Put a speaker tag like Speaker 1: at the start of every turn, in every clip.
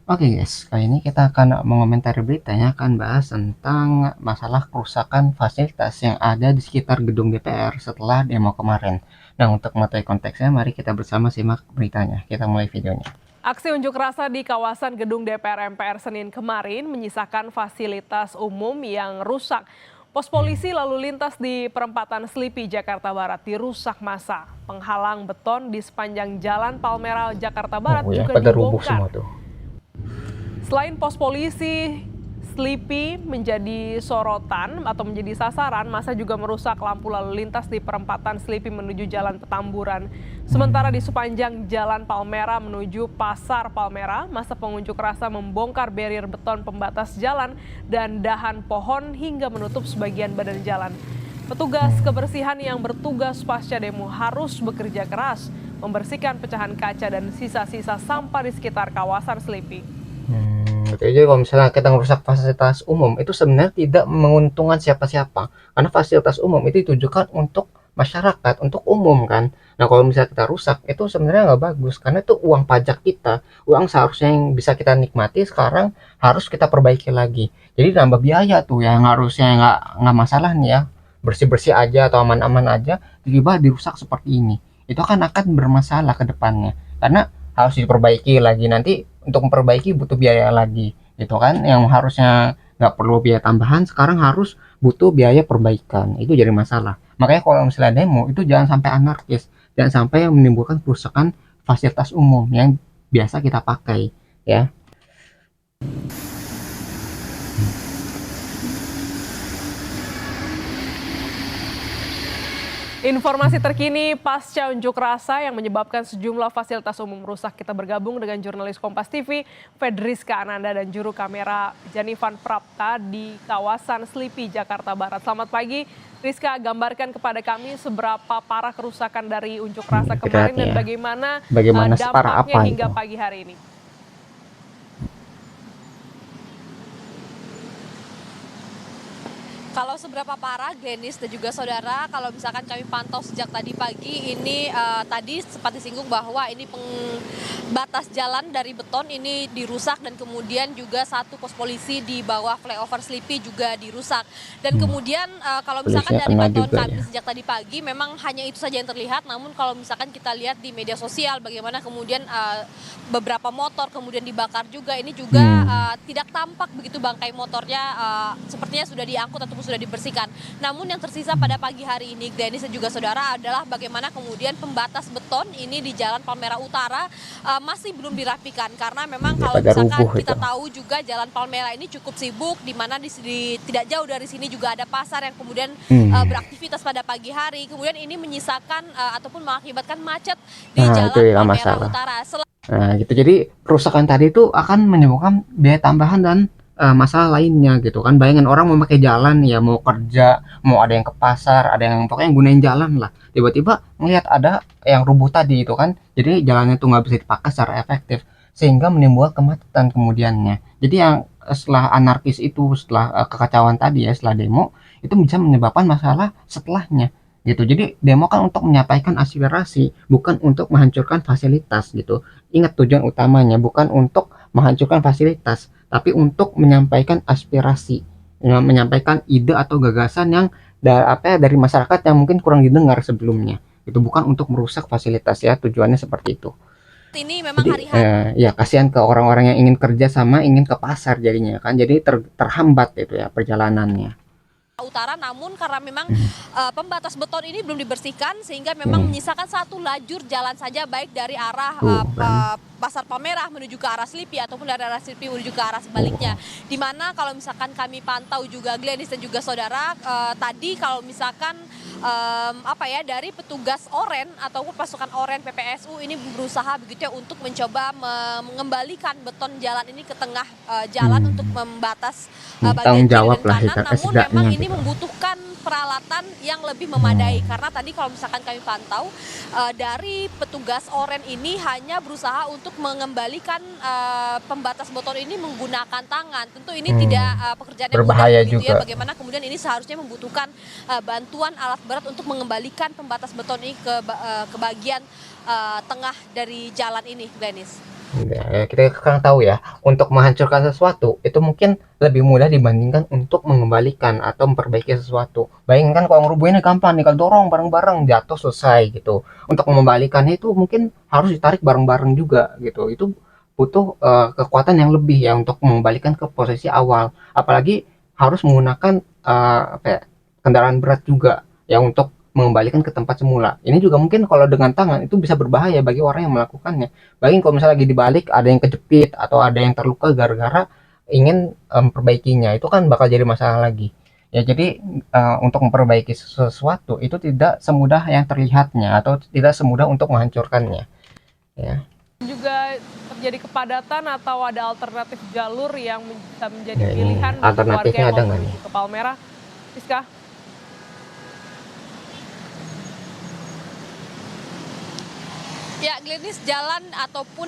Speaker 1: Oke guys, kali ini kita akan mengomentari berita yang akan bahas tentang masalah kerusakan fasilitas yang ada di sekitar gedung DPR setelah demo kemarin. Nah, untuk mengetahui konteksnya, mari kita bersama simak beritanya. Kita mulai videonya.
Speaker 2: Aksi unjuk rasa di kawasan gedung DPR MPR Senin kemarin menyisakan fasilitas umum yang rusak. Pos polisi lalu lintas di perempatan Selipi, Jakarta Barat dirusak massa. Penghalang beton di sepanjang Jalan Palmerah, Jakarta Barat
Speaker 1: Oh ya,
Speaker 2: juga
Speaker 1: pada rubuh semua
Speaker 2: dibongkar.
Speaker 1: tuh.
Speaker 2: Selain pos polisi, Selipi menjadi sorotan atau menjadi sasaran, masa juga merusak lampu lalu lintas di perempatan Selipi menuju Jalan Petamburan. Sementara di sepanjang Jalan Palmerah menuju Pasar Palmerah, masa pengunjuk rasa membongkar barrier beton pembatas jalan dan dahan pohon hingga menutup sebagian badan jalan. Petugas kebersihan yang bertugas pasca demo harus bekerja keras, membersihkan pecahan kaca dan sisa-sisa sampah di sekitar kawasan Selipi.
Speaker 1: Gitu. Jadi kalau misalnya kita merusak fasilitas umum itu sebenarnya tidak menguntungkan siapa-siapa, karena fasilitas umum itu ditujukan untuk masyarakat, untuk umum kan. Nah kalau misalnya kita rusak itu sebenarnya nggak bagus, karena itu uang pajak kita, uang seharusnya yang bisa kita nikmati sekarang harus kita perbaiki lagi. Jadi nambah biaya tuh yang harusnya nggak masalah nih ya, bersih-bersih aja atau aman-aman aja, tiba-tiba dirusak seperti ini. Itu akan bermasalah ke depannya, karena harus diperbaiki lagi, nanti untuk memperbaiki butuh biaya lagi gitu kan, yang harusnya nggak perlu biaya tambahan sekarang harus butuh biaya perbaikan, itu jadi masalah. Makanya kalau misalnya demo itu jangan sampai anarkis, jangan sampai menimbulkan kerusakan fasilitas umum yang biasa kita pakai ya.
Speaker 2: Informasi terkini pasca unjuk rasa yang menyebabkan sejumlah fasilitas umum rusak. Kita bergabung dengan jurnalis Kompas TV, Fedriska Ananda dan juru kamera Janivan Prapta di kawasan Selipi, Jakarta Barat. Selamat pagi, Rizka, gambarkan kepada kami seberapa parah kerusakan dari unjuk rasa kemarin dan
Speaker 1: Bagaimana separah
Speaker 2: dampaknya
Speaker 1: apa
Speaker 2: hingga
Speaker 1: itu.
Speaker 2: pagi hari ini.
Speaker 3: Kalau seberapa parah, Glenis dan juga saudara, kalau misalkan kami pantau sejak tadi pagi, ini tadi sempat disinggung bahwa ini batas jalan dari beton ini dirusak dan kemudian juga satu pos polisi di bawah flyover Selipi juga dirusak. Dan kemudian kalau misalkan
Speaker 1: Polisinya
Speaker 3: dari
Speaker 1: kena
Speaker 3: pantauan
Speaker 1: juga
Speaker 3: kami
Speaker 1: ya.
Speaker 3: sejak tadi pagi, memang hanya itu saja yang terlihat. Namun kalau misalkan kita lihat di media sosial, bagaimana kemudian beberapa motor kemudian dibakar juga, ini juga tidak tampak begitu bangkai motornya, sepertinya sudah diangkut ataupun sudah dibersihkan. Namun yang tersisa pada pagi hari ini, Glenis dan juga saudara, adalah bagaimana kemudian pembatas beton ini di Jalan Palmerah Utara masih belum dirapikan, karena memang
Speaker 1: Ya,
Speaker 3: kalau
Speaker 1: pada
Speaker 3: misalkan
Speaker 1: rubuh
Speaker 3: kita
Speaker 1: itu.
Speaker 3: tahu juga Jalan Palmerah ini cukup sibuk, di mana tidak jauh dari sini juga ada pasar yang kemudian beraktivitas pada pagi hari. Kemudian ini menyisakan ataupun mengakibatkan macet di
Speaker 1: Nah itu
Speaker 3: Jalan
Speaker 1: ya
Speaker 3: Palmerah
Speaker 1: masalah.
Speaker 3: Utara.
Speaker 1: Nah, gitu. Jadi kerusakan tadi itu akan menimbulkan biaya tambahan dan masalah lainnya gitu kan. Bayangin orang mau pakai jalan ya, mau kerja, mau ada yang ke pasar, ada yang pokoknya gunain jalan lah. Tiba-tiba ngelihat ada yang rubuh tadi itu kan. Jadi jalannya itu nggak bisa dipakai secara efektif sehingga menimbulkan kemacetan kemudiannya. Jadi yang setelah anarkis itu, setelah kekacauan tadi ya, setelah demo itu bisa menyebabkan masalah setelahnya gitu. Jadi demo kan untuk menyampaikan aspirasi, bukan untuk menghancurkan fasilitas gitu. Ingat tujuan utamanya bukan untuk menghancurkan fasilitas, tapi untuk menyampaikan aspirasi, menyampaikan ide atau gagasan yang dari masyarakat yang mungkin kurang didengar sebelumnya. Itu bukan untuk merusak fasilitas ya, tujuannya seperti itu.
Speaker 3: Ini memang
Speaker 1: Jadi
Speaker 3: hari-hari
Speaker 1: ya kasihan ke orang-orang yang ingin kerja sama ingin ke pasar jadinya kan. Jadi terhambat itu ya perjalanannya.
Speaker 3: Utara, namun karena memang pembatas beton ini belum dibersihkan, sehingga memang
Speaker 1: Hmm,
Speaker 3: menyisakan satu lajur jalan saja, baik dari arah
Speaker 1: tuh kan.
Speaker 3: Pasar Palmerah menuju ke arah Selipi ataupun dari arah Selipi menuju ke arah
Speaker 1: Oh,
Speaker 3: sebaliknya. Di mana kalau misalkan kami pantau juga, Glenis dan juga saudara, tadi kalau misalkan dari petugas Oren ataupun pasukan Oren PPSU ini berusaha begitu ya untuk mencoba mengembalikan beton jalan ini ke tengah jalan untuk membatas
Speaker 1: tanggung
Speaker 3: bagian kiri
Speaker 1: jawab
Speaker 3: dan
Speaker 1: lah
Speaker 3: kanan. Namun memang
Speaker 1: setidaknya
Speaker 3: ini
Speaker 1: gitu.
Speaker 3: membutuhkan peralatan yang lebih memadai, karena tadi kalau misalkan kami pantau dari petugas Oren ini hanya berusaha untuk mengembalikan pembatas beton ini menggunakan tangan. Tentu ini tidak pekerjaan yang mudah
Speaker 1: Berbahaya
Speaker 3: begitu ya,
Speaker 1: juga.
Speaker 3: bagaimana kemudian ini seharusnya membutuhkan bantuan alat berat untuk mengembalikan pembatas beton ini ke bagian tengah dari jalan ini, Glenis.
Speaker 1: Ya, kita sekarang tahu ya, untuk menghancurkan sesuatu itu mungkin lebih mudah dibandingkan untuk mengembalikan atau memperbaiki sesuatu. Bayangkan kalau ngerubuhinnya gampang, tinggal dorong bareng-bareng jatuh selesai gitu. Untuk mengembalikannya itu mungkin harus ditarik bareng-bareng juga gitu. Itu butuh kekuatan yang lebih ya untuk mengembalikan ke posisi awal. Apalagi harus menggunakan apa ya, kendaraan berat juga ya untuk mengembalikan ke tempat semula. Ini juga mungkin kalau dengan tangan itu bisa berbahaya bagi orang yang melakukannya. Bayangin kalau misalnya lagi dibalik ada yang kejepit atau ada yang terluka gara-gara ingin memperbaikinya, itu kan bakal jadi masalah lagi. Ya jadi untuk memperbaiki sesuatu itu tidak semudah yang terlihatnya atau tidak semudah untuk menghancurkannya. Ya,
Speaker 2: Juga terjadi kepadatan atau ada alternatif jalur yang bisa menjadi
Speaker 1: ya ini
Speaker 2: pilihan bagi warga
Speaker 1: alternatifnya
Speaker 2: yang
Speaker 1: ada
Speaker 2: mau
Speaker 1: nggak nih?
Speaker 2: menuju ke Palmerah? Siska?
Speaker 3: Ya, Glenis, jalan ataupun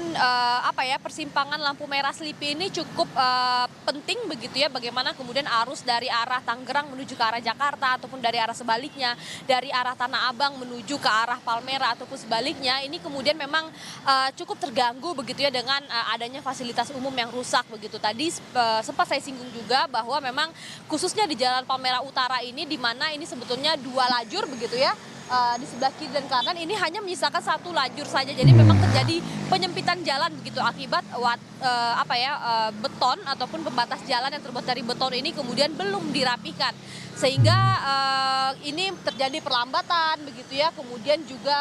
Speaker 3: apa ya, persimpangan lampu merah Selipi ini cukup penting begitu ya, bagaimana kemudian arus dari arah Tangerang menuju ke arah Jakarta ataupun dari arah sebaliknya, dari arah Tanah Abang menuju ke arah Palmerah ataupun sebaliknya, ini kemudian memang cukup terganggu begitu ya dengan adanya fasilitas umum yang rusak begitu. Tadi sempat saya singgung juga bahwa memang khususnya di Jalan Palmerah Utara ini, di mana ini sebetulnya 2 lajur begitu ya, di sebelah kiri dan kanan ini hanya menyisakan 1 lajur saja. Jadi memang terjadi penyempitan jalan begitu akibat beton ataupun pembatas jalan yang terbuat dari beton ini kemudian belum dirapihkan. Sehingga ini terjadi perlambatan begitu ya. Kemudian juga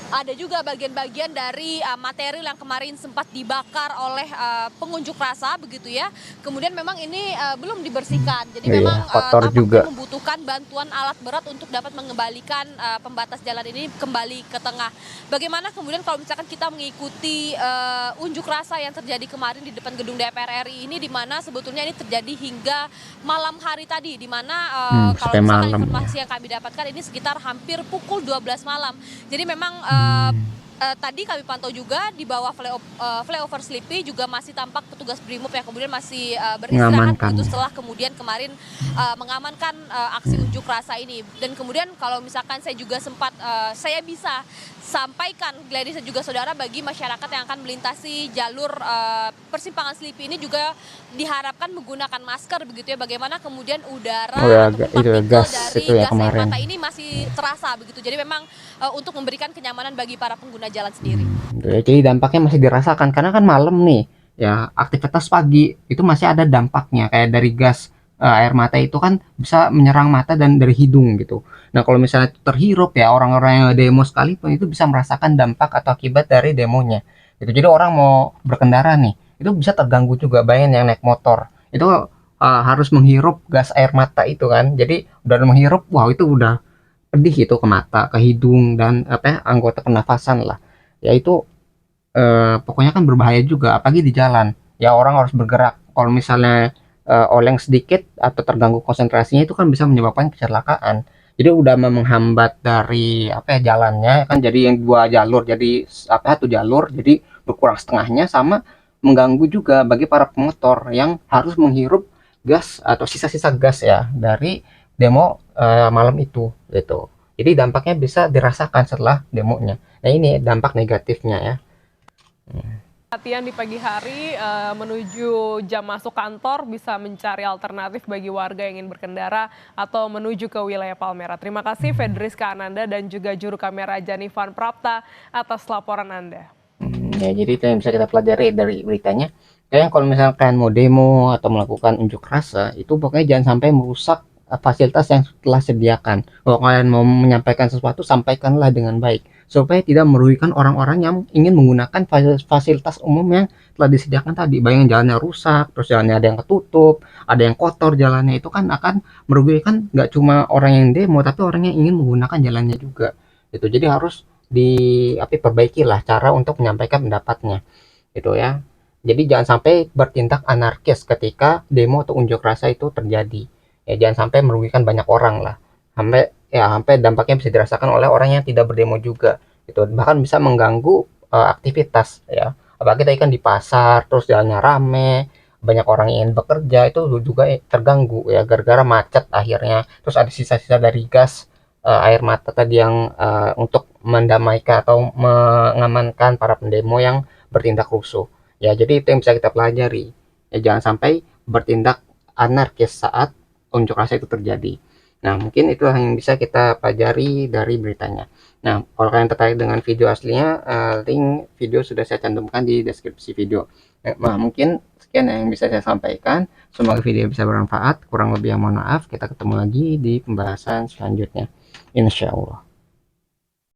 Speaker 3: ada juga bagian-bagian dari material yang kemarin sempat dibakar oleh pengunjuk rasa begitu ya. Kemudian memang ini belum dibersihkan. Jadi
Speaker 1: Iya,
Speaker 3: memang
Speaker 1: kotor
Speaker 3: tampaknya
Speaker 1: juga.
Speaker 3: membutuhkan bantuan alat berat untuk dapat mengembalikan pembatas jalan ini kembali ke tengah. Bagaimana kemudian kalau misalkan kita mengikuti unjuk rasa yang terjadi kemarin di depan gedung DPR RI ini, di mana sebetulnya ini terjadi hingga malam hari tadi, di mana kalau
Speaker 1: Sampai
Speaker 3: misalkan
Speaker 1: malam ya.
Speaker 3: informasi yang kami dapatkan ini sekitar hampir pukul 12 malam. Jadi memang tadi kami pantau juga di bawah flyover Selipi juga masih tampak petugas Brimob yang kemudian masih beristirahat
Speaker 1: Mengamankan.
Speaker 3: begitu setelah kemudian kemarin mengamankan aksi unjuk rasa ini. Dan kemudian kalau misalkan saya juga sempat saya bisa sampaikan, Gladys dan juga saudara, bagi masyarakat yang akan melintasi jalur persimpangan Selipi ini juga diharapkan menggunakan masker begitu ya. Bagaimana kemudian udara
Speaker 1: Oh ya,
Speaker 3: ataupun
Speaker 1: itu ya,
Speaker 3: partikel
Speaker 1: gas
Speaker 3: dari
Speaker 1: itu ya
Speaker 3: gas air
Speaker 1: kemarin.
Speaker 3: mata ini masih terasa begitu. Jadi memang untuk memberikan kenyamanan bagi para pengguna jalan sendiri.
Speaker 1: Ya, jadi dampaknya masih dirasakan karena kan malam nih ya, aktivitas pagi itu masih ada dampaknya kayak dari gas air mata itu kan bisa menyerang mata dan dari hidung gitu. Nah kalau misalnya itu terhirup ya, orang-orang yang demo sekalipun itu bisa merasakan dampak atau akibat dari demonya gitu. Jadi orang mau berkendara nih itu bisa terganggu juga. Bayangin yang naik motor itu harus menghirup gas air mata itu kan, jadi udah menghirup, wow itu udah pedih itu ke mata, ke hidung, dan apa ya, anggota pernafasan lah. Ya itu pokoknya kan berbahaya juga, apalagi di jalan. Ya orang harus bergerak. Kalau misalnya oleng sedikit atau terganggu konsentrasinya itu kan bisa menyebabkan kecelakaan. Jadi udah menghambat dari apa ya, jalannya kan, jadi yang 2 jalur jadi apa 1 jalur, jadi berkurang setengahnya, sama mengganggu juga bagi para pemotor yang harus menghirup gas atau sisa-sisa gas ya dari demo malam itu gitu. Jadi dampaknya bisa dirasakan setelah demonya. Nah ini dampak negatifnya ya.
Speaker 2: Latihan di pagi hari menuju jam masuk kantor bisa mencari alternatif bagi warga yang ingin berkendara atau menuju ke wilayah Palmerah. Terima kasih Fedriska Ananda dan juga juru kamera Janivan Prapta atas laporan Anda.
Speaker 1: Ya jadi itu yang bisa kita pelajari dari beritanya. Kayaknya kalau misalkan mau demo atau melakukan unjuk rasa itu pokoknya jangan sampai merusak fasilitas yang telah sediakan. Kalau kalian mau menyampaikan sesuatu, sampaikanlah dengan baik supaya tidak merugikan orang-orang yang ingin menggunakan fasilitas umum yang telah disediakan tadi. Bayangin jalannya rusak, terus jalannya ada yang ketutup, ada yang kotor jalannya, itu kan akan merugikan nggak cuma orang yang demo tapi orang yang ingin menggunakan jalannya juga. Itu jadi harus perbaikilah cara untuk menyampaikan pendapatnya gitu ya. Jadi jangan sampai bertindak anarkis ketika demo atau unjuk rasa itu terjadi. Ya jangan sampai merugikan banyak orang lah. Sampai dampaknya bisa dirasakan oleh orang yang tidak berdemo juga. Gitu. Bahkan bisa mengganggu aktivitas ya. Apalagi tadi kan di pasar terus jalannya rame, banyak orang yang ingin bekerja, itu juga terganggu ya gara-gara macet akhirnya. Terus ada sisa-sisa dari gas air mata tadi yang untuk mendamaikan atau mengamankan para pendemo yang bertindak rusuh. Ya, jadi itu yang bisa kita pelajari. Ya, jangan sampai bertindak anarkis saat unjuk rasa itu terjadi. Nah, mungkin itu yang bisa kita pelajari dari beritanya. Nah, kalau kalian tertarik dengan video aslinya, link video sudah saya cantumkan di deskripsi video. Nah, mungkin sekian yang bisa saya sampaikan. Semoga video bisa bermanfaat. Kurang lebih yang mohon maaf. Kita ketemu lagi di pembahasan selanjutnya. Insya Allah.